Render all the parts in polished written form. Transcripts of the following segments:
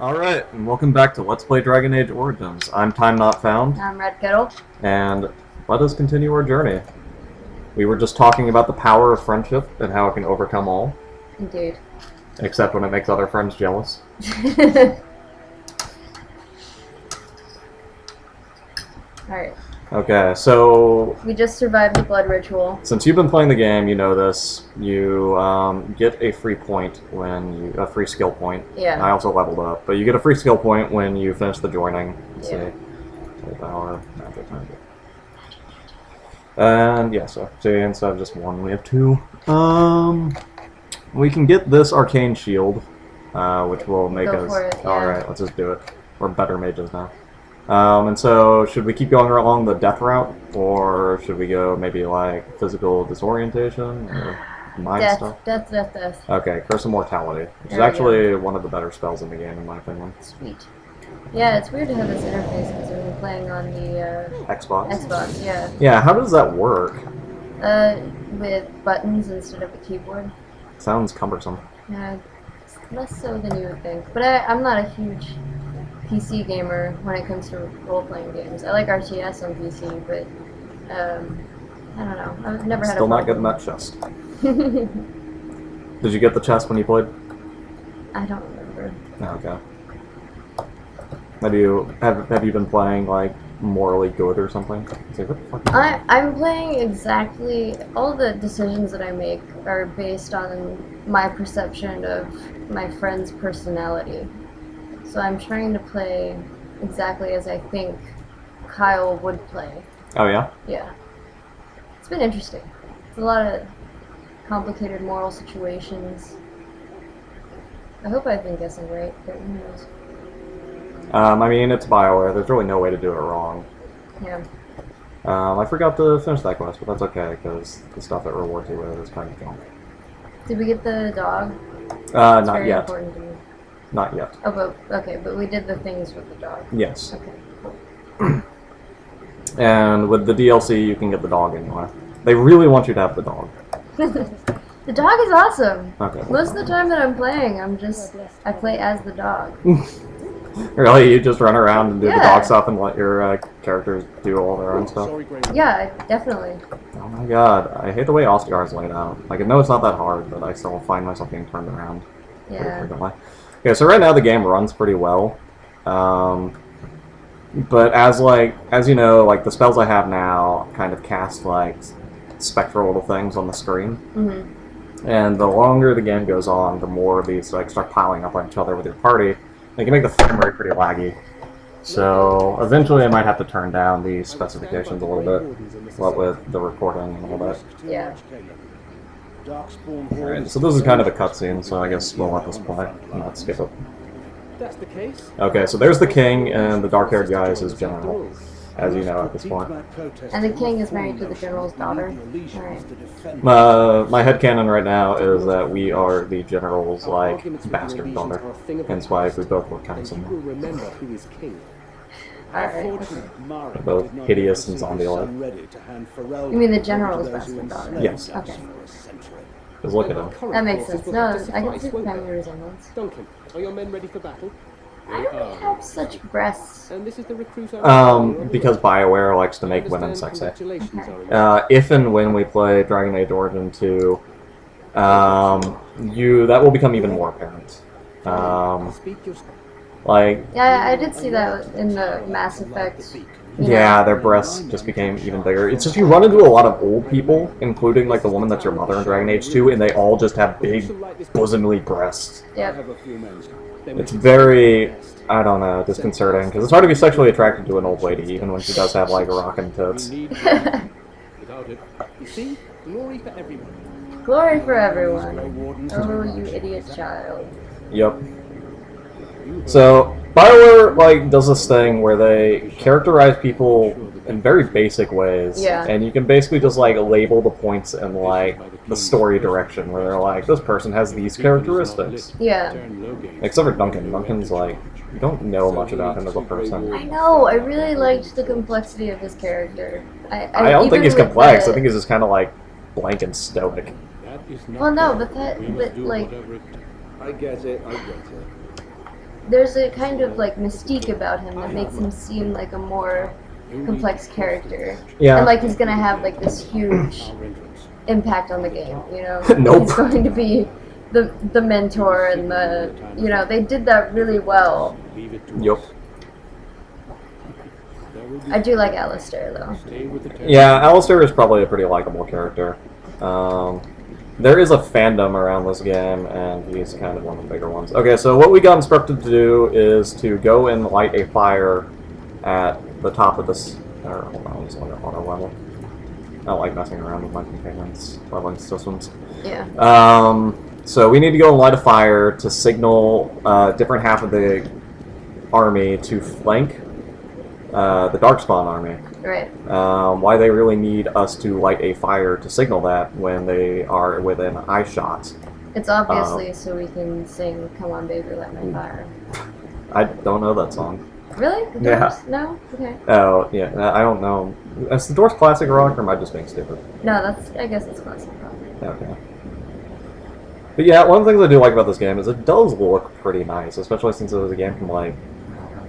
Alright, and welcome back to Let's Play Dragon Age Origins. I'm Time Not Found, I'm Red Kettle. and let us continue our journey. We were just talking about the power of friendship and how it can overcome all. Indeed. Except when it makes other friends jealous. Alright. Okay, so We just survived the blood ritual. since you've been playing the game, you know this. You get a free point a free skill point. Yeah. I also leveled up, but you get a free skill point when you finish the joining. Let's Yeah. see. Willpower, magic. And yeah, so instead of just one, we have two. We can get this arcane shield, which will make Go us. for it, yeah. Alright, let's just do it. We're better mages now. And so, should we keep going along the death route, or should we go maybe like physical disorientation or mind stuff? Death. Okay, Curse of Mortality, which is There we actually one of the better spells in the game, in my opinion. Sweet. Yeah, it's weird to have this interface because we've been playing on the Xbox. Xbox, yeah. Yeah, how does that work? With buttons instead of a keyboard. Sounds cumbersome. Yeah, it's less so than you would think. But I'm not a huge PC gamer when it comes to role-playing games. I like RTS on PC, but I don't know. I've never had Still a not getting problem. that chest. Did you get the chest when you played? I don't remember. No, okay. Have you been playing like morally good or something? It's like, what the fuck is that? I'm playing exactly all the decisions that I make are based on my perception of my friend's personality. So I'm trying to play exactly as I think Kyle would play. Oh yeah? Yeah. It's been interesting. It's a lot of complicated moral situations. I hope I've been guessing right, but who knows? I mean, it's BioWare. There's really no way to do it wrong. Yeah. I forgot to finish that quest, but that's okay, because the stuff it rewards you with is kind of junk. Did we get the dog? It's Not very yet. important to me. Not yet. Oh, but we did the things with the dog. Yes. Okay, cool. And with the DLC, you can get the dog anyway. They really want you to have the dog. The dog is awesome. Okay. Most of the time that I'm playing, I play as the dog. Really? You just run around and do the Yeah. dog stuff and let your characters do all their own stuff? Yeah, definitely. Oh my god, I hate the way Ostagar's laid out. Like, I know it's not that hard, but I still find myself being turned around pretty Yeah. frequently. Okay, so right now the game runs pretty well. But as you know, like, the spells I have now kind of cast, like, spectral little things on the screen. Mm-hmm. And the longer the game goes on, the more these, like, start piling up on each other with your party. They can make the frame rate pretty laggy. So eventually I might have to turn down the specifications a little bit, what with the recording and all that. Yeah. Alright, so this is kind of a cutscene, so I guess we'll let this play and not skip it. That's the case. Okay, so there's the king, and the dark-haired guy is his general, as you know at this point. And the king is married to the general's daughter. Alright. My headcanon right now is that we are the general's, like, bastard daughter. Hence why we both look kind of You will similar. remember who is king. Alright. They're both hideous and zombie-like. You mean the general's bastard daughter? Yes. Okay. Just look at him. That makes sense. No, I can see the family resemblance. Duncan, are your men ready for battle? I don't have such breasts. And this is the recruit. Because BioWare likes to make women sexy. Congratulations are in If and when we play Dragon Age Origin 2, that will become even more apparent. Speak your Like, Yeah, I did see that in the Mass Effect. yeah, their breasts just became even bigger. It's just you run into a lot of old people, including like the woman that's your mother in Dragon Age 2, and they all just have big, bosomy breasts. Yep. have a few men. It's very, I don't know, disconcerting, because it's hard to be sexually attracted to an old lady, even when she does have like rockin' tits. Without it. You see, glory for everyone. Glory for everyone. Oh, you idiot child. Yep. So, BioWare, like, does this thing where they characterize people in very basic ways. Yeah. And you can basically just, like, label the points in, like, the story direction, where they're like, this person has these characteristics. Yeah. Except for Duncan. Duncan's, like, you don't know much about him as a person. I know. I really liked the complexity of his character. I don't think even he's with complex. the- I think he's just kind of, like, blank and stoic. Well, no, but like, I get it. there's a kind of like mystique about him that makes him seem like a more complex character. Yeah. And like he's gonna have like this huge impact on the game, you know? Nope. He's going to be the mentor and the, you know, they did that really well. Yup. I do like Alistair though. Yeah, Alistair is probably a pretty likable character. There is a fandom around this game, and he's kind of one of the bigger ones. Okay, so what we got instructed to do is to go and light a fire at the top of this. Or, hold on, just let it auto level. I don't like messing around with my companions' leveling systems. Yeah. So we need to go and light a fire to signal different half of the army to flank the Darkspawn army. Right. Why they really need us to light a fire to signal that when they are within eye shot. It's obviously so we can sing "Come on, baby, light my fire." I don't know that song. Really? The Yeah. Doors? No. Okay. Oh, yeah, I don't know. Is the Doors classic rock, or am I just being stupid? No, that's. I guess it's classic rock. Okay. But yeah, one of the things I do like about this game is it does look pretty nice, especially since it was a game from like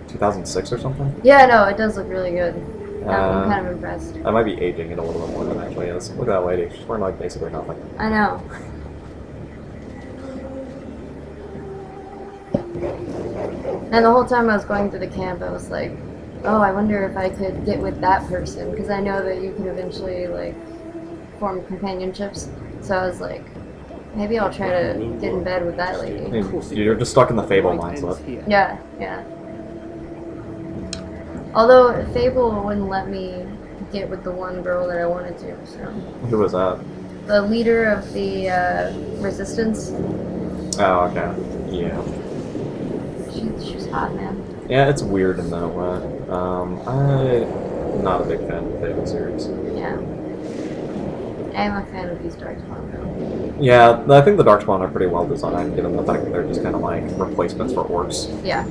2006 or something. Yeah, no, it does look really good. I'm Uh, kind of impressed. I might be aging it a little bit more than it actually is. Look at that lady. She's wearing like basically nothing. I know. And the whole time I was going through the camp, I was like, oh, I wonder if I could get with that person, because I know that you can eventually, like, form companionships. So I was like, maybe I'll try to get in bed with that I lady. mean, you're just stuck in the Fable mindset. Yeah, yeah. Although Fable wouldn't let me get with the one girl that I wanted to, so. Who was that? The leader of the resistance. Oh, okay. Yeah. She's hot, man. Yeah, it's weird in that way. I'm not a big fan of the Fable series. Yeah. I am a fan of these Darkspawn though. Yeah, I think the Darkspawn are pretty well designed, given the fact that they're just kind of like replacements for orcs. Yeah.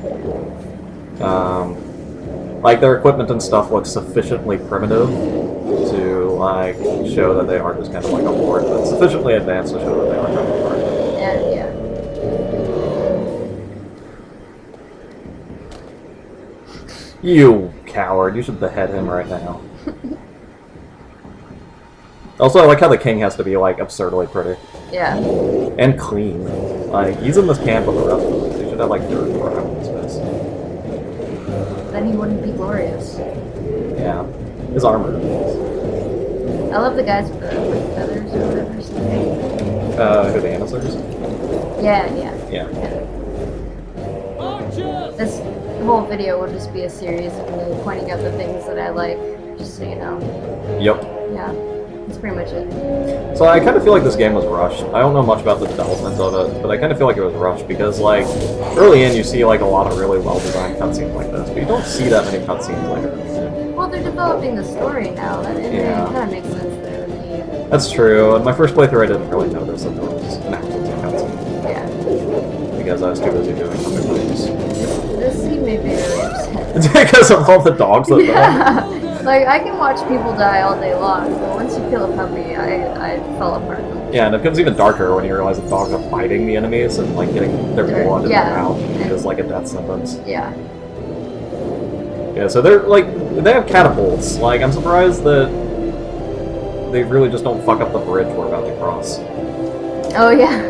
Like their equipment and stuff looks sufficiently primitive to like show that they are just kind of like a horde, but sufficiently advanced to show that they are kind of a horde. Yeah, yeah. You coward! You should behead him right now. Also, I like how the king has to be like absurdly pretty Yeah. and clean. Like he's in this camp with the rest of us. He should have like dirt around his face. Then he wouldn't be glorious. Yeah, his armor. I love the guys with the feathers or whatever. So. Who the Annisers? Yeah, yeah. Yeah. This whole video will just be a series of me pointing out the things that I like, just so you know. Yep. Yeah. That's pretty much it. So I kind of feel like this game was rushed. I don't know much about the development of it, but I kind of feel like it was rushed because, like, early in you see like a lot of really well-designed cutscenes like this, but you don't see that many cutscenes later. Well, they're developing the story now, and Yeah. it kind of makes sense there. That's true. In my first playthrough, I didn't really notice that there was an actual cutscene Yeah. because I was too busy doing other things. This scene made me really upset. It's because of all the dogs that Yeah. Like, I can watch people die all day long, but once you kill a puppy, I fell apart. Yeah, and it becomes even darker when you realize the dogs are biting the enemies and like getting their blood in Yeah. their mouth is like a death sentence. Yeah. Yeah, so they're like they have catapults. Like I'm surprised that they really just don't fuck up the bridge we're about to cross. Oh, yeah.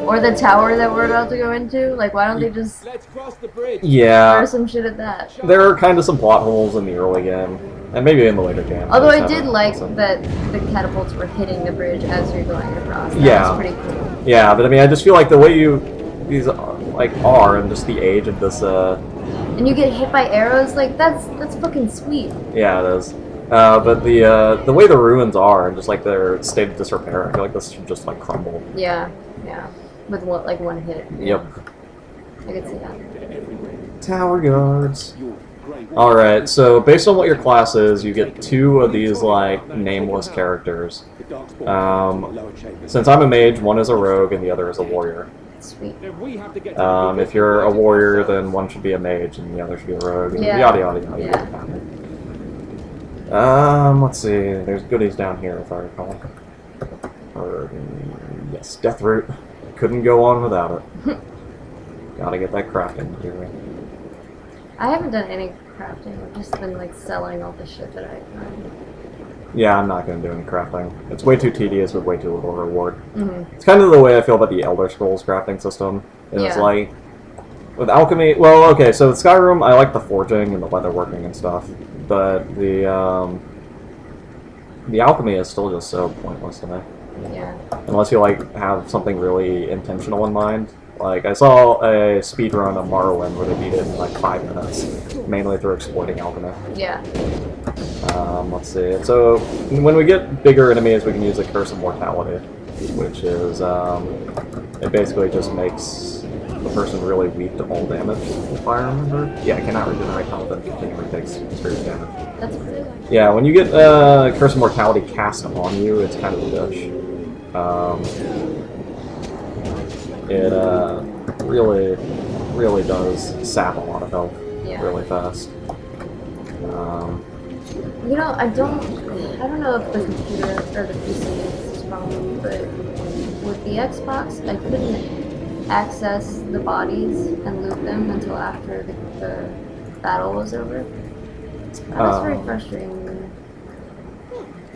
Or the tower that we're about to go into. Like, why don't they just Let's cross the bridge. Yeah, throw some shit at that? there are kind of some plot holes in the early game, and maybe in the later game. Although I Just did haven't- like awesome. that the catapults were hitting the bridge as you're going across. That Yeah. was pretty cool. Yeah, but I mean, I just feel like the way these are, and just the age of this. And you get hit by arrows, like that's fucking sweet. Yeah, it is. But the way the ruins are, and just like their state of disrepair, I feel like this should just like crumble. Yeah, yeah. With one hit. Yep. I could see that. Tower guards. Alright, so based on what your class is, you get 2 of these, like, nameless characters. Since I'm a mage, one is a rogue and the other is a warrior. Sweet. If you're a warrior, then one should be a mage and the other should be a rogue, and Yeah. yada yada yada. Yeah. Let's see, there's goodies down here if I recall. Or, yes, Death Root. Couldn't go on without it. Gotta get that crafting material. I haven't done any crafting. I've just been like selling all the shit that I find. Yeah, I'm not gonna do any crafting. It's way too tedious with way too little reward. Mm-hmm. It's kind of the way I feel about the Elder Scrolls crafting system. It's Yeah. like, with alchemy, well, okay, so with Skyrim, I like the forging and the leatherworking and stuff, but the alchemy is still just so pointless to me. Yeah. Unless you, like, have something really intentional in mind. Like, I saw a speedrun of Morrowind where they beat it in, like, 5 minutes, mainly through exploiting alchemy. Yeah. Let's see. So, when we get bigger enemies, we can use the Curse of Mortality, which is, it basically just makes the person really weak to all damage, if I remember. Yeah, it cannot regenerate health and continually takes serious damage. That's pretty good. Yeah, when you get Curse of Mortality cast on you, it's kind of a bitch. It really does sap a lot of health Yeah. really fast. You know, I don't know if the computer or the PC is this problem, but with the Xbox, I couldn't access the bodies and loot them until after the battle was over. That was very frustrating.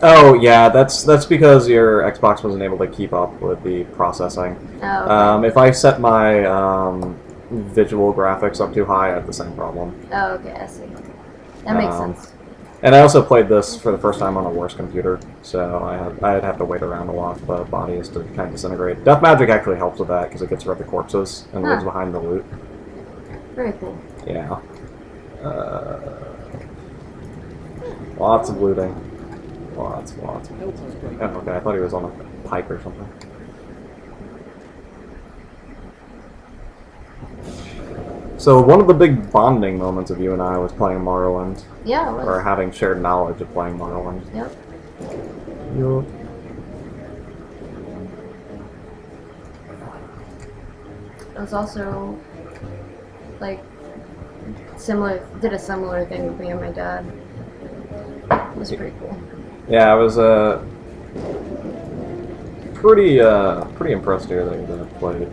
Oh yeah, that's because your Xbox wasn't able to keep up with the processing. Oh, okay. If I set my visual graphics up too high, I have the same problem. Oh, okay, I see. That makes sense. And I also played this for the first time on a worse computer, so I'd have to wait around a lot for the bodies to kind of disintegrate. Death Magic actually helps with that because it gets rid of the corpses and lives behind the loot. Very cool. Yeah. Lots of looting. Lots. Oh, okay, I thought he was on a pike or something. So one of the big bonding moments of you and I was playing Morrowind, Yeah, it was. or having shared knowledge of playing Morrowind. Yep. It was also like did a similar thing with me and my dad. It was pretty cool. Yeah, I was pretty impressed to hear that you played.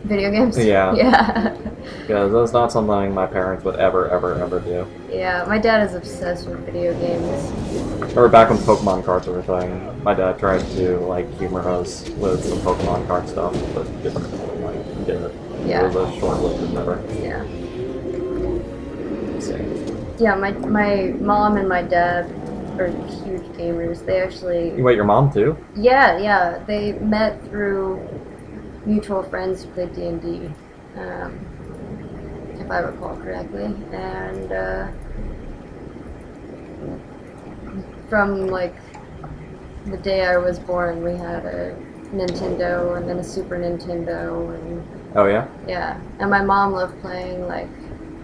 Video games? Yeah. Yeah. Because that's not something my parents would ever do. Yeah, my dad is obsessed with video games. Or back when Pokemon cards were a thing, my dad tried to like humor us with some Pokemon card stuff, but didn't like did it. Yeah. It was a short-lived endeavor. Yeah. Same. Yeah, my mom and my dad are huge gamers. They actually Wait, your mom too? Yeah, they met through mutual friends who played D&D, if I recall correctly, and from like the day I was born, we had a Nintendo and then a Super Nintendo, and Oh yeah? yeah, and my mom loved playing like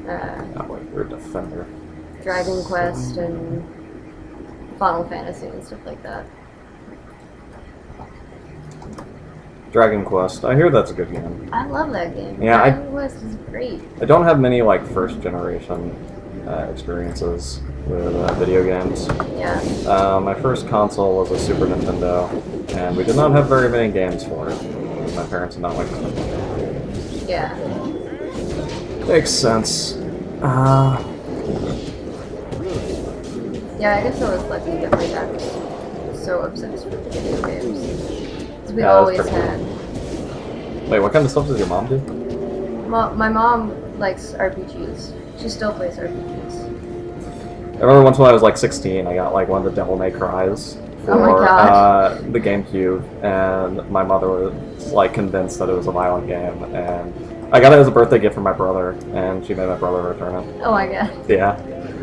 Oh wait, you're a defender. Dragon Quest and Final Fantasy and stuff like that. Dragon Quest. I hear that's a good game. I love that game. Yeah, Dragon Quest is great. I don't have many like first generation experiences with video games. Yeah. My first console was a Super Nintendo, and we did not have very many games for it. My parents did not like it. Yeah. Makes sense. Yeah, I guess I was lucky that my dad was so obsessed with video games. 'Cause we Yeah, that's always pretty cool. had. Wait, what kind of stuff does your mom do? My mom likes RPGs. She still plays RPGs. I remember once when I was like 16, I got like one of the Devil May Cries for Oh my gosh. the GameCube, and my mother was like convinced that it was a violent game, and I got it as a birthday gift from my brother, and she made my brother return it. Oh my god. Yeah,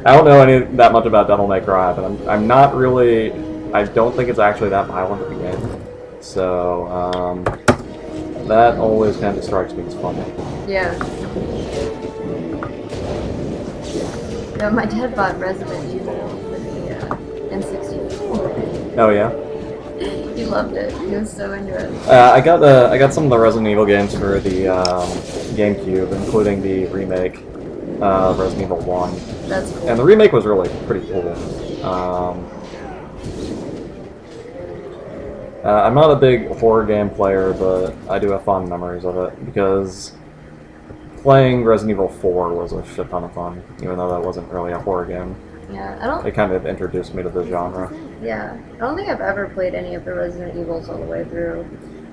I don't know that much about Devil May Cry, but I'm not really. I don't think it's actually that violent of a game, so that always kind of strikes me as funny. Yeah. Yeah, my dad bought Resident Evil for the N64. Oh yeah. He loved it. He was so into it. I got some of the Resident Evil games for the GameCube, including the remake, Resident Evil 1. That's cool. And the remake was really pretty cool. I'm not a big horror game player, but I do have fond memories of it because playing Resident Evil 4 was a shit ton of fun, even though that wasn't really a horror game. Yeah, I don't. It kind of introduced me to the genre. Yeah, I don't think I've ever played any of the Resident Evils all the way through.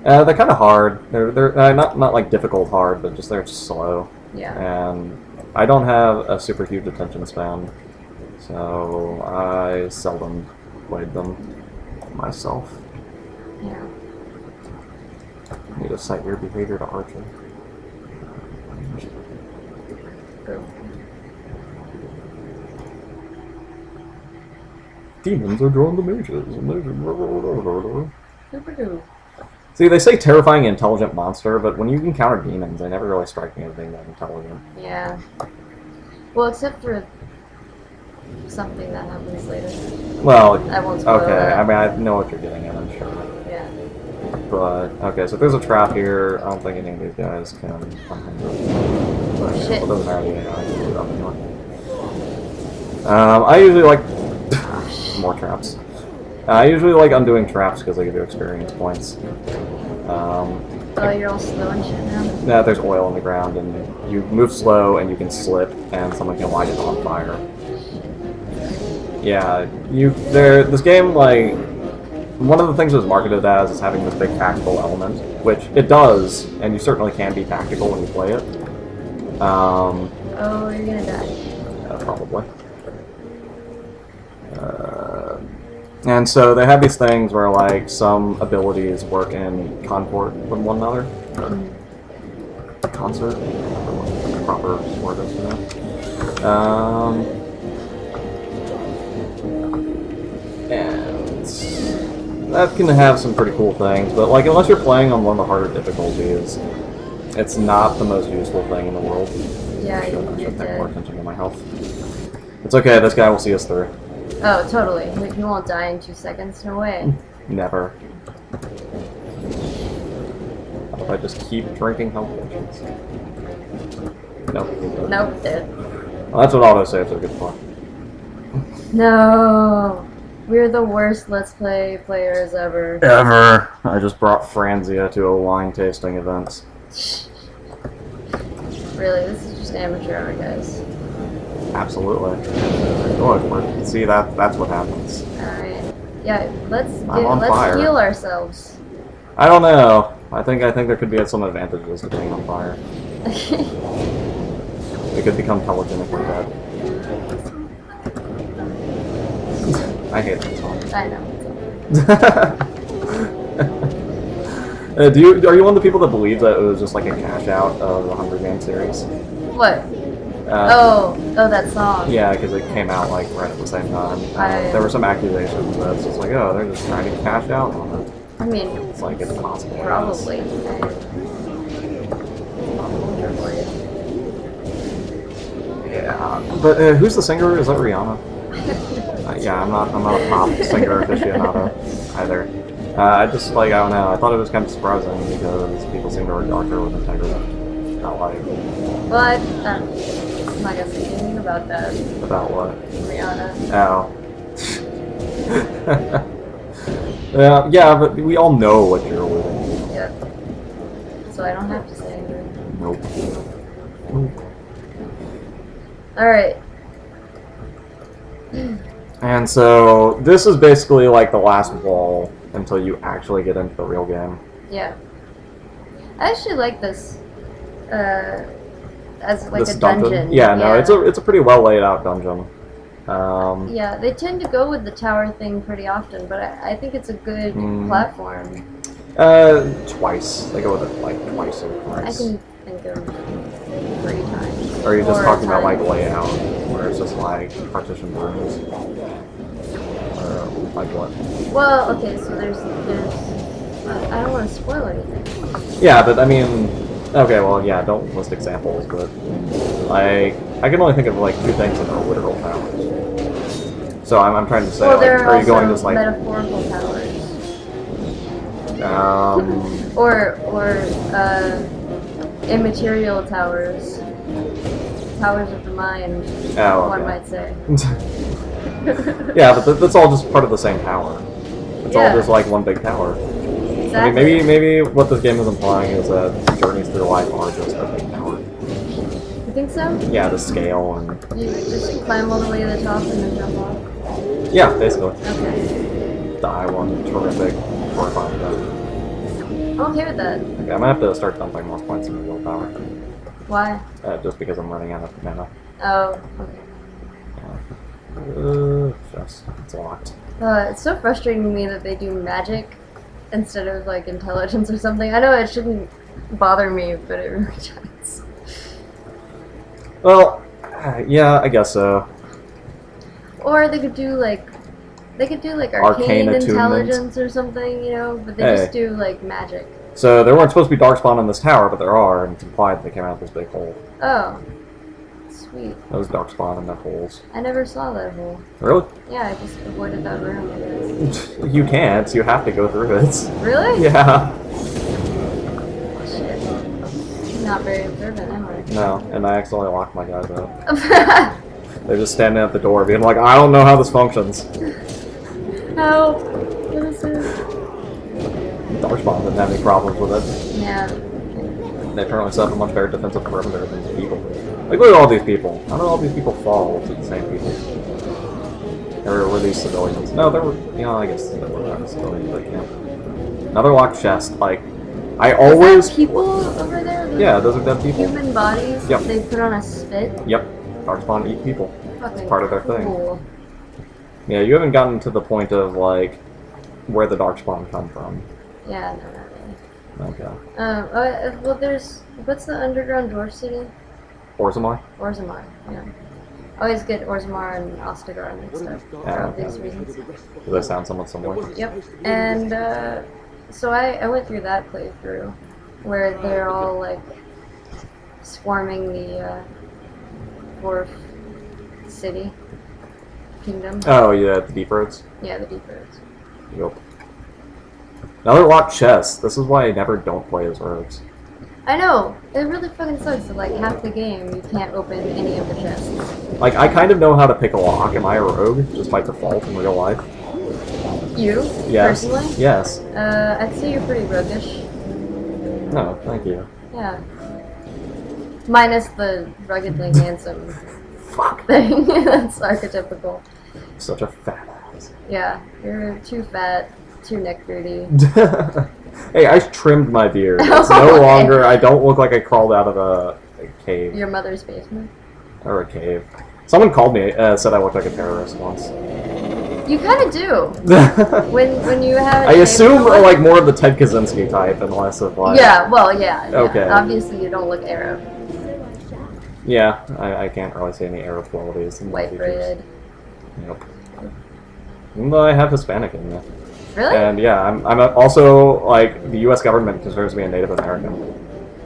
They're kind of hard. They're not like difficult hard, but just they're slow. Yeah. And I don't have a super huge attention span, so I seldom played them myself. Yeah. Need to cite your behavior to Archer. Go. Demons are drawn to mages. Super cool. See, they say terrifying intelligent monster, but when you encounter demons, they never really strike me as being that intelligent. Yeah. Well, except for something that happens later. Well, I won't spoil okay, that. I mean, I know what you're getting at, I'm sure. Yeah. But, okay, so if there's a trap here, I don't think any of these guys can But, yeah, Shit. well, it doesn't matter, yeah, I can do it up anyway. I usually like... more traps. I usually like undoing traps because they give you experience points. Oh, you're all slow and shit now? Yeah, there's oil on the ground, and you move slow, and you can slip, and someone can light it on fire. Yeah, this game, like, one of the things it was marketed as is having this big tactical element, which it does, and you certainly can be tactical when you play it. Oh, you're gonna die. Probably. And so they have these things where, like, some abilities work in concord with one another. Concert? I don't remember what the proper word is for that. And that can have some pretty cool things, but, like, unless you're playing on one of the harder difficulties, it's not the most useful thing in the world. Yeah, I you're should pay dead. more attention to my health. It's okay, this guy will see us through. Oh, totally. He won't die in 2 seconds. No way. Never. How if I just keep drinking health potions? Nope. Nope, dead. Well, that's what autosaves are good for. No! We're the worst Let's Play players ever. Ever. I just brought Franzia to a wine tasting event. Really, this is just amateur hour, guys. Absolutely. Look, see that's what happens. Alright. Yeah, let's on fire. heal ourselves. I don't know. I think there could be some advantages to being on fire. We could become telegenically dead. I hate that song. I know. Are you one of the people that believes that it was just like a cash out of the Hunger Games series? What? Oh, that song. Yeah, because it came out like right at the same time. There were some accusations that it's just like, oh, they're just trying to cash out on it. I mean, It's like it's possible. probably. Yeah, but who's the singer? Is that Rihanna? Yeah, I'm not a pop singer aficionado either. I just like I don't know. I thought it was kind of surprising because people seem to regard her with integrity. Not like But I'm not gonna say anything about that. about what? Rihanna. Oh. Yeah, but we all know what you're alluding to. Yep. So I don't have to say anything. Nope. Alright. And so this is basically like the last wall until you actually get into the real game. Yeah. I actually like this. As like This a dungeon. Yeah, no, it's a pretty well laid out dungeon. Yeah, they tend to go with the tower thing pretty often, but I think it's a good platform. Twice. They go with it like twice or I thrice. can think of 3 times. Or are you just 4 talking about like times. layout, where it's just like partition rooms? Or like what? Well, okay, so there's I don't want to spoil anything. Yeah, but I mean, okay, well, yeah, don't list examples, but like I can only think of like 2 things that are literal towers. So I'm trying to say, Well, like, there are you going also just like metaphorical towers. Or immaterial towers. Towers of the mind, Oh, one okay. might say. Yeah, but that's all just part of the same tower. It's all Yeah. just like one big tower. Exactly. I mean, maybe what this game is implying is that journeys through life are just a big tower. You think so? Yeah, the scale and You just climb all the way to the top and then jump off? yeah, basically. Okay. Die one terrific, horrifying death. I'm okay with that. Okay, I'm gonna have to start dumping more points into willpower. Why? Just because I'm running out of mana. Oh, okay. Just, it's locked. It's so frustrating to me that they do magic instead of like intelligence or something. I know it shouldn't bother me, but it really does. Well, yeah, I guess so. Or they could do like arcane Arcane attunement. intelligence or something, you know, but they Hey. just do like magic. So there weren't supposed to be darkspawn in this tower, but there are, and it's implied they came out of this big hole. Oh, sweet. Those darkspawn in their holes. I never saw that hole. Really? Yeah, I just avoided that room, I guess. You can't. You have to go through it. Really? Yeah. Shit. Not very observant, am I? No, and I accidentally locked my guys out. They're just standing at the door, being like, "I don't know how this functions." Help! What is this? Darkspawn didn't have any problems with it. Yeah. They apparently set up a much better defensive perimeter than the people. Like, look at all these people. How did all these people fall to the same people? Or were these civilians? No, there were. You know, I guess there were civilians, but yeah. Another locked chest. Like, I Is always. that people over there? Those Yeah, those are dead people. Human bodies Yep. they put on a spit? Yep. Darkspawn eat people. Fucking part of their thing. cool. Yeah, you haven't gotten to the point of, like, where the Darkspawn come from. Yeah, no, not really. Okay. Well, there's... What's the underground dwarf city? Orzammar? Orzammar, yeah. I always get Orzammar and Ostagar mixed up for Yeah, obvious okay. reasons. Do they sound somewhat similar? Yep. And, so I went through that playthrough where they're all, like, swarming the, dwarf city. Kingdom. Oh, yeah, the Deep Roads? Yeah, the deep roads. Yup. Another locked chest. This is why I never don't play as rogues. I know! It really fucking sucks that, like, half the game you can't open any of the chests. Like, I kind of know how to pick a lock. Am I a rogue? Just by default in real life? You? Yes. Personally? Yes. I'd say you're pretty roguish. No, thank you. Yeah. Minus the ruggedly handsome Fuck. thing. That's archetypical. Such a fat ass. Yeah, you're too fat, too neck beardy. Hey, I trimmed my beard. It's Oh, no okay. longer. I don't look like I crawled out of a cave. Your mother's basement. Or a cave. Someone called me, said I looked like a terrorist once. You kind of do. When you have. I assume like more of the Ted Kaczynski type and less of like. Yeah, well, yeah. Okay. Obviously, you don't look Arab. Yeah, I can't really see any Arab qualities. In my White features. bread. Yep. Even though I have Hispanic in me. Really? And yeah, I'm also like the U.S. government considers me a Native American.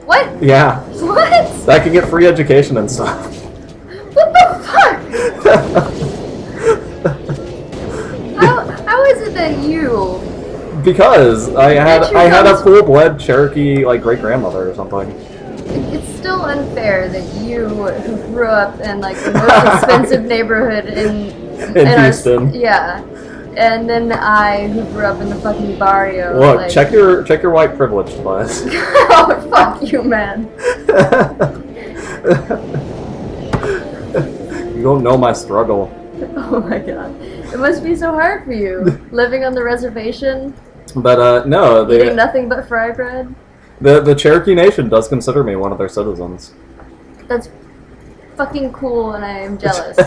What? Yeah, What? I can get free education and stuff. What the fuck? How is it that you? Because I had That you a comes- full-blood Cherokee like great grandmother or something. It's still unfair that you, who grew up in like the most expensive neighborhood in Houston. Yeah, and then I, who grew up in the fucking barrio. Look, like, check your white privilege, class. Oh fuck you, man. You don't know my struggle. Oh my god, it must be so hard for you living on the reservation, But no, eating nothing but fry bread. the Cherokee Nation does consider me one of their citizens. That's fucking cool, and I am jealous.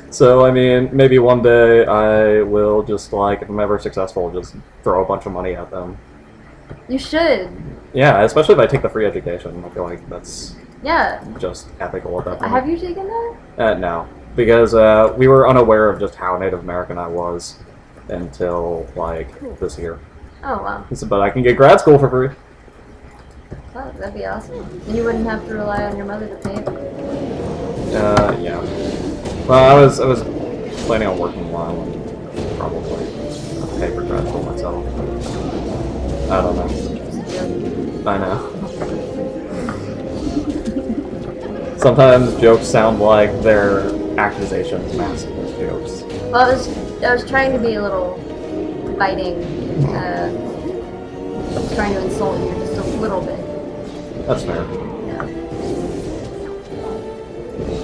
So, I mean, maybe one day I will just, like, if I'm ever successful, just throw a bunch of money at them. You should. Yeah, especially if I take the free education. I feel like that's Yeah. just ethical at that point. Have you taken that? No. Because we were unaware of just how Native American I was until, like, this year. Oh wow. So, but I can get grad school for free. Oh, that'd be awesome. And you wouldn't have to rely on your mother to pay. Yeah. Well, I was planning on working while and probably pay for grad school myself. I don't know. Just a joke. I know. Sometimes jokes sound like they're accusations masked as jokes. Well, I was trying to be a little biting, trying to insult you just a little bit. That's fair. Yeah.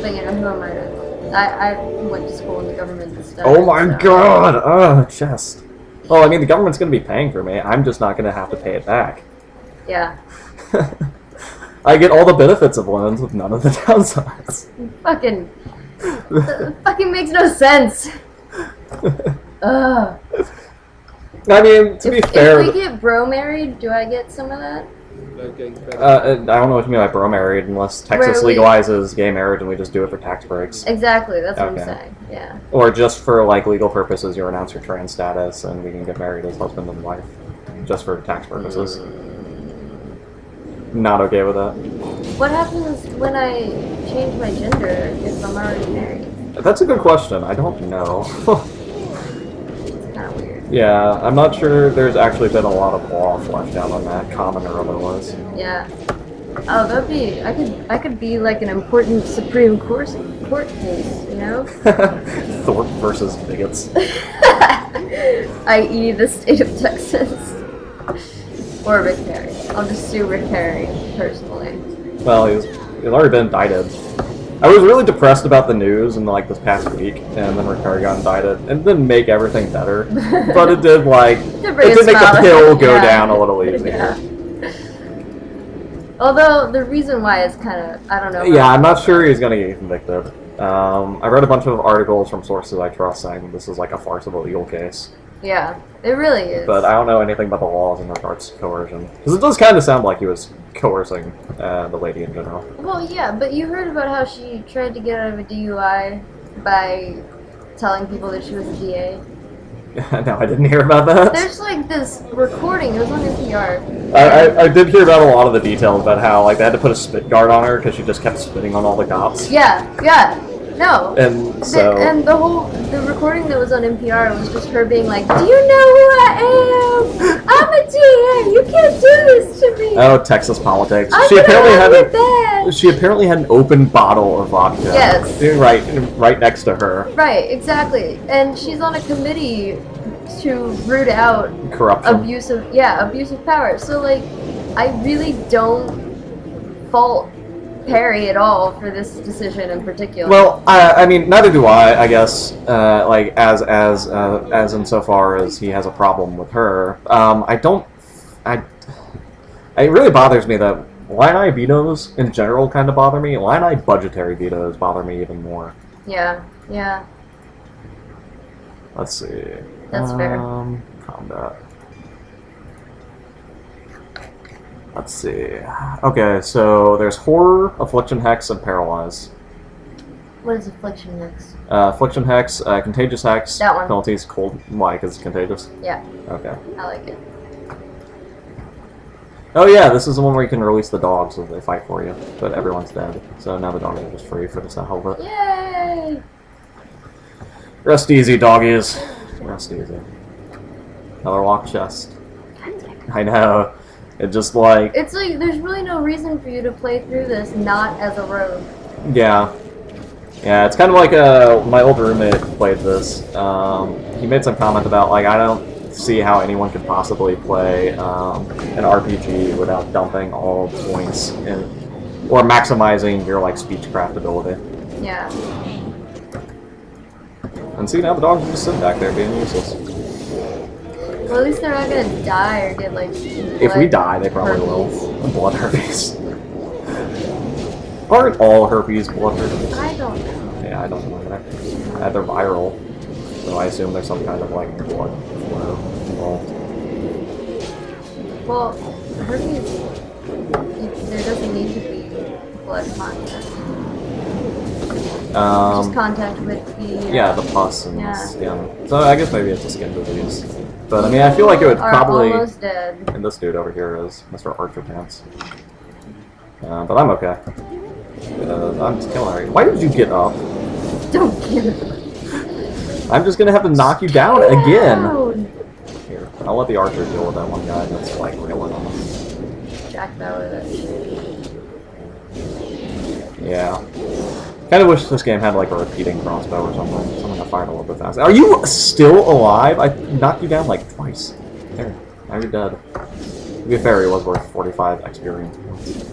but you know, who am I to... I went to school in the government instead. Oh my so- god! Oh, chest. Well, I mean, the government's gonna be paying for me. I'm just not gonna have to pay it back. Yeah. I get all the benefits of loans with none of the downsides. Fucking... fucking makes no sense. Ugh. I mean, to be fair... If we get bro married, do I get some of that? Okay, I don't know what you mean by bro married, unless Texas Where we- legalizes gay marriage and we just do it for tax breaks. Exactly, that's what Okay. I'm saying. Yeah. Or just for, like, legal purposes, you announce your trans status and we can get married as husband and wife. Just for tax purposes. Not okay with that. What happens when I change my gender if I'm already married? That's a good question. I don't know. It's kind of weird. Yeah, I'm not sure there's actually been a lot of law fleshed out on that, common or otherwise. Yeah. Oh, that'd be... I could be like an important Supreme Court case, you know? Thorpe versus bigots. I.e. the state of Texas. Or Rick Perry. I'll just sue Rick Perry, personally. Well, he's already been indicted. I was really depressed about the news in like this past week, and then Rick Perry got indicted. It didn't make everything better, but it did like To bring it a did make smile the to- pill go yeah. down a little easier. Yeah. Although the reason why is kind of, I don't know. Yeah, I'm not sure he's gonna get convicted. I read a bunch of articles from sources I trust saying this is like a farce of a legal case, Yeah, it really is. but I don't know anything about the laws in regards to coercion. Because it does kind of sound like he was coercing the lady in general. Well, yeah, but you heard about how she tried to get out of a DUI by telling people that she was a DA? No, I didn't hear about that. There's like this recording, it was on NPR. I did hear about a lot of the details about how like they had to put a spit guard on her because she just kept spitting on all the cops. Yeah, no. And so And the recording that was on NPR was just her being like, "Do you know who I am? I'm a DA. You can't do this to me. oh, Texas politics. I'm She gonna apparently have had your badge." she apparently had an open bottle of vodka. Yes. Right next to her. Right, exactly. And she's on a committee to root out Corruption. abuse of power. So like, I really don't fault Perry at all for this decision in particular. Well, I mean, neither do I guess. Like as insofar as he has a problem with her, it really bothers me that line eye vetoes in general kind of bother me. Line eye budgetary vetoes bother me even more. yeah. Let's see. That's fair. Combat. Let's see. Okay, so there's Horror, Affliction, Hex, and Paralyze. What is Affliction next? Affliction, Hex, Contagious Hex. That one. Penalties, cold. Why? Because it's contagious? Yeah, Okay. I like it. Oh yeah, this is the one where you can release the dogs so they fight for you, but everyone's dead. So now the dogs are just free for the hell of it. Yay! Rest easy, doggies. Rest easy. Another locked chest. I know. It just like... It's like, there's really no reason for you to play through this not as a rogue. Yeah. Yeah, it's kind of like my old roommate played this. He made some comment about, like, I don't see how anyone could possibly play an RPG without dumping all points in, or maximizing your, like, speechcraft ability. Yeah. And see, now the dogs just sit back there being useless. Well, at least they're not gonna die or get like. If we die, they probably herpes. will. Blood herpes. Aren't all herpes blood herpes? I don't know. Yeah, I don't know either. They're viral, so I assume there's some kind of like blood flow involved. Well, herpes, there doesn't need to be blood contact. Just contact with the. Yeah, the pus and Yeah. the skin. So I guess maybe it's a skin disease. But I mean, I feel like it would are probably. almost dead. And this dude over here is Mr. Archer Pants. But I'm okay. I'm just killing her. Why did you get up? Don't get it. I'm just gonna have to knock you down again. Down. Here, I'll let the archer deal with that one guy that's like railing on us. Jack Bauer, that shit. Yeah. Kind of wish this game had like a repeating crossbow or something. Something that fired a little bit faster. Are you still alive? I knocked you down like twice. There. Now you're dead. To be fair, he was worth 45 experience points.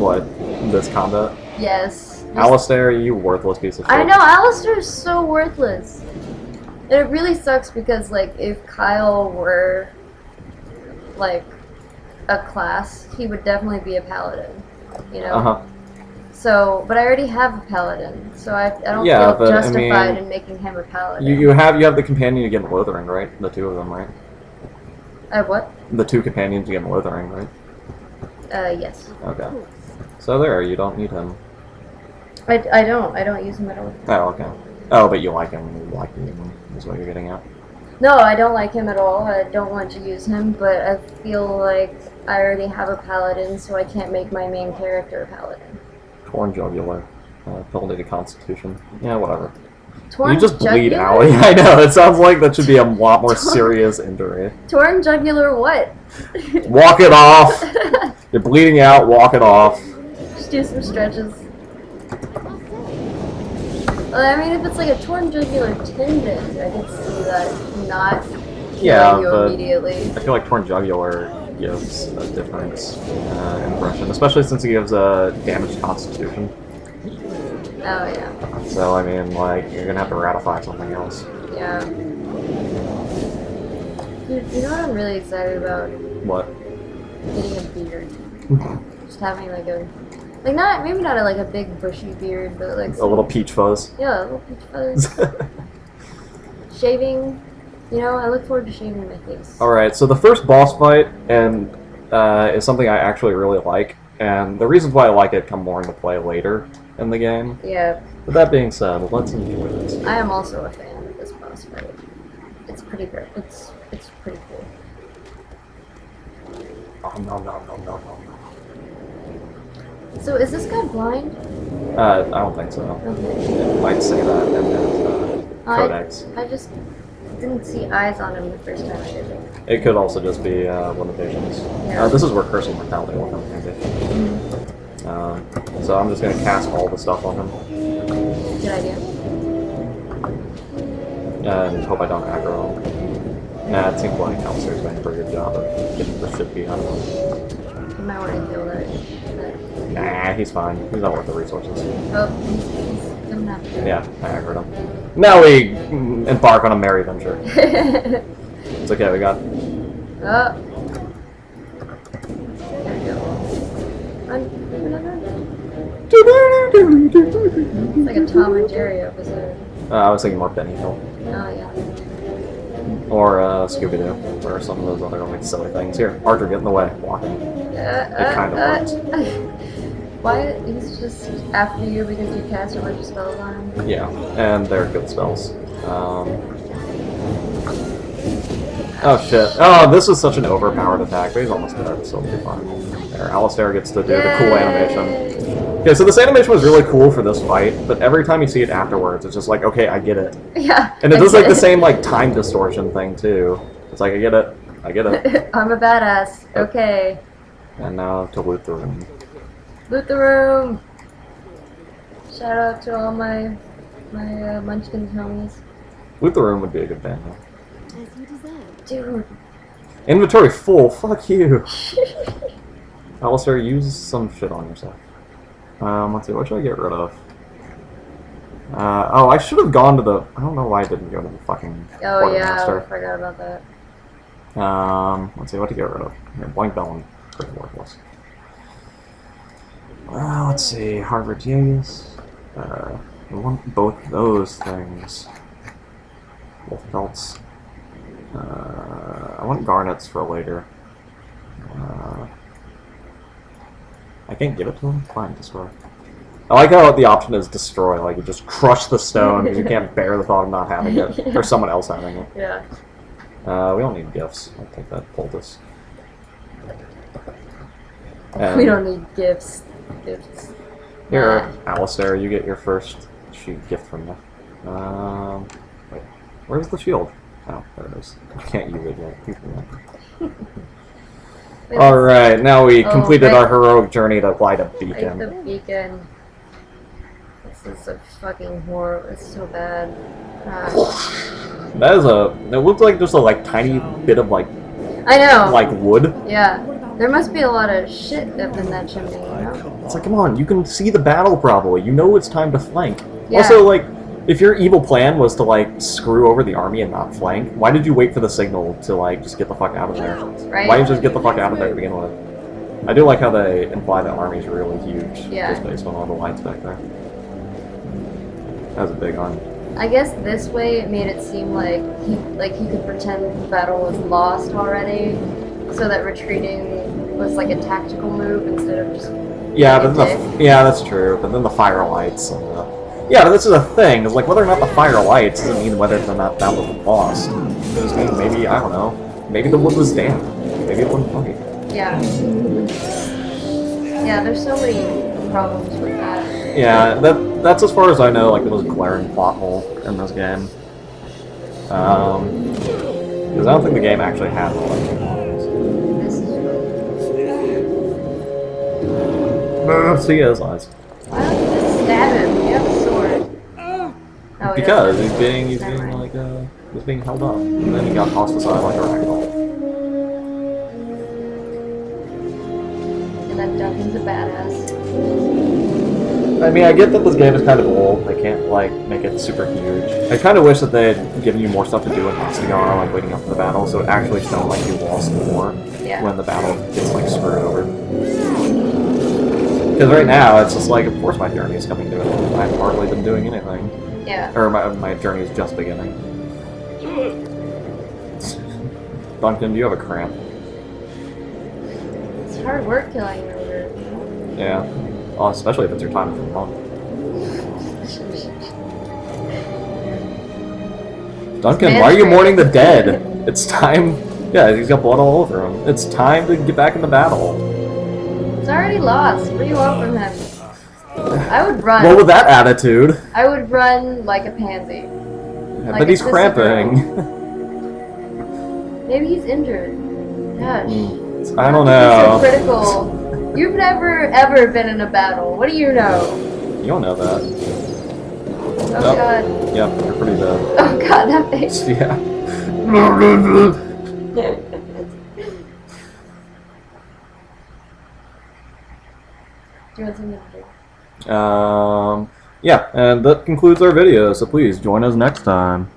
What? This combat? Yes. Alistair, you worthless piece of shit. I know, Alistair is so worthless. And it really sucks because, like, if Kyle were, like, a class, he would definitely be a paladin, you know? Uh-huh. So, but I already have a paladin, so I don't Yeah, feel but, I justified mean, in making him a paladin. You have the companion you get in Lothering, right? The two of them, right? What? The two companions you get in Lothering, right? Yes. Okay. So there, you don't need him. I don't use him at all. Oh, okay. Oh, but you like him. You like him, is what you're getting at. No, I don't like him at all. I don't want to use him, but I feel like I already have a paladin, so I can't make my main character a paladin. Torn jugular. Penalty to Constitution. Yeah, whatever. Torn You just bleed jugular? out. I know, it sounds like that should be a lot more serious injury. Torn jugular what? Walk it off! You're bleeding out, walk it off. Just do some stretches. Well, I mean, if it's like a torn jugular tendon, I can see that not killing you but immediately. I feel like Torn Jugular gives a different impression, especially since it gives a damaged Constitution. Oh, yeah. So, I mean, like, you're gonna have to ratify something else. Yeah. Dude, you know what I'm really excited about? What? Getting a beard. Just having like a, like not, maybe not like a big bushy beard, but like A little peach fuzz. yeah, a little peach fuzz. Shaving, you know, I look forward to shaving my face. Alright, so the first boss fight is something I actually really like, and the reasons why I like it come more into play later in the game. Yeah, But that being said, let's enjoy it. I am also a fan of this boss fight. It's pretty great. It's pretty cool. Oh, no. So is this guy blind? I don't think so. Okay. It might say that in his codex. I just didn't see eyes on him the first time I did it. It could also just be limitations. Yeah. This is where Curse of Mortality will come in handy. So I'm just going to cast all the stuff on him Good idea. and hope I don't aggro him. Nah, it seems like Alistair's doing a pretty good job of getting the shit beat out of him. You might want to heal that. Nah, he's fine. He's not worth the resources. Oh, he's coming after you. Yeah, I aggroed him. Now we embark on a merry venture. It's okay, we got... Oh. There we go. Run. It's like a Tom and Jerry episode. I was thinking more Benny Hill. Oh, yeah. Or Scooby-Doo. Or some of those other like silly things. Here, Archer, get in the way. Walking. It kind of works. Why? He's just after you because you cast a bunch of spells on him? Yeah, and they're good spells. Oh shit. Oh, this was such an overpowered attack, but he's almost dead, so it'll be fine. There, Alistair gets to do the cool animation. Okay, so this animation was really cool for this fight, but every time you see it afterwards, it's just like, okay, I get it. Yeah. And it does like the same like time distortion thing too. It's like, I get it. I'm a badass. Okay. And now to loot the room. Loot the room! Shout out to all my Munchkins homies. Loot the room would be a good band though. As you deserve. Dude. Inventory full, fuck you! Alistair, use some shit on yourself. Let's see, what should I get rid of? Oh, I should have gone to the... I don't know why I didn't go to the fucking Oh yeah, I quartermaster. forgot about that. Let's see, what to get rid of? Here, Blank Bell, pretty worthless. Let's see, Harvard Jaeger. I want both those things. Wolf belts. I want garnets for later. I can't give it to him? Fine, destroy. I like how the option is destroy, like you just crush the stone because you can't bear the thought of not having it, or someone else having it. Yeah. We don't need gifts. I'll take that poultice. And We don't need gifts. Here, Alistair, you get your first gift from me. Wait, where's the shield? Oh, there it is. I can't use it yet. Alright, now we completed our heroic journey to light a Like beacon. the beacon. This is a fucking horror. It's so bad. That is it looks like just a tiny bit of I know. like wood. Yeah. What about There must be a lot of shit up in that chimney, you know? It's like, come on, you can see the battle probably. You know it's time to flank. Yeah. Also, like, if your evil plan was to, like, screw over the army and not flank, why did you wait for the signal to, like, just get the fuck out of there? Right? Why didn't you just get the fuck out of there to begin with? I do like how they imply the army's really huge, Yeah. just based on all the lights back there. That was a big one. I guess this way it made it seem like he could pretend the battle was lost already, so that retreating was like a tactical move instead of just Yeah, being but a then dick. yeah, that's true. But then the fire lights. And yeah, but this is a thing. It's like whether or not the fire lights doesn't mean whether or not that was lost. It just means maybe, I don't know. Maybe the wood was damp. Maybe it wasn't funny. Yeah. Yeah, there's so many problems with that. Yeah, that's as far as I know, like the most glaring plot hole in this game. Because I don't think the game actually has all that many holes. This is See his eyes. why don't you just stab him? You have a sword. Oh, he Because doesn't. he's Never being mind. like he's being held up, and then he got tossed aside like a ragdoll. And then Duncan's a badass. I mean, I get that this game is kind of old. They can't like make it super huge. I kind of wish that they had given you more stuff to do in Ostagar, like leading up to the battle, so it actually felt like you lost more Yeah. when the battle gets like screwed over. Because right now it's just like, of course my journey is coming to an end. I've hardly been doing anything, Yeah. or my journey is just beginning. Duncan, do you have a cramp? It's hard work killing an ogre. Yeah. Well, especially if it's your time of the month. Duncan, why are you mourning the dead? It's time. Yeah, he's got blood all over him. It's time to get back into battle. It's already lost. What do you want from him? I would run. Well, with that attitude, I would run like a pansy. I Like bet he's it's cramping. Maybe he's injured. Gosh. I don't So know. critical. You've never ever been in a battle. What do you know? You don't know that. Oh Nope. god. Yep, you're pretty dead. Oh god, that face. Yeah. Do you want something to drink? Yeah, and that concludes our video, so please join us next time.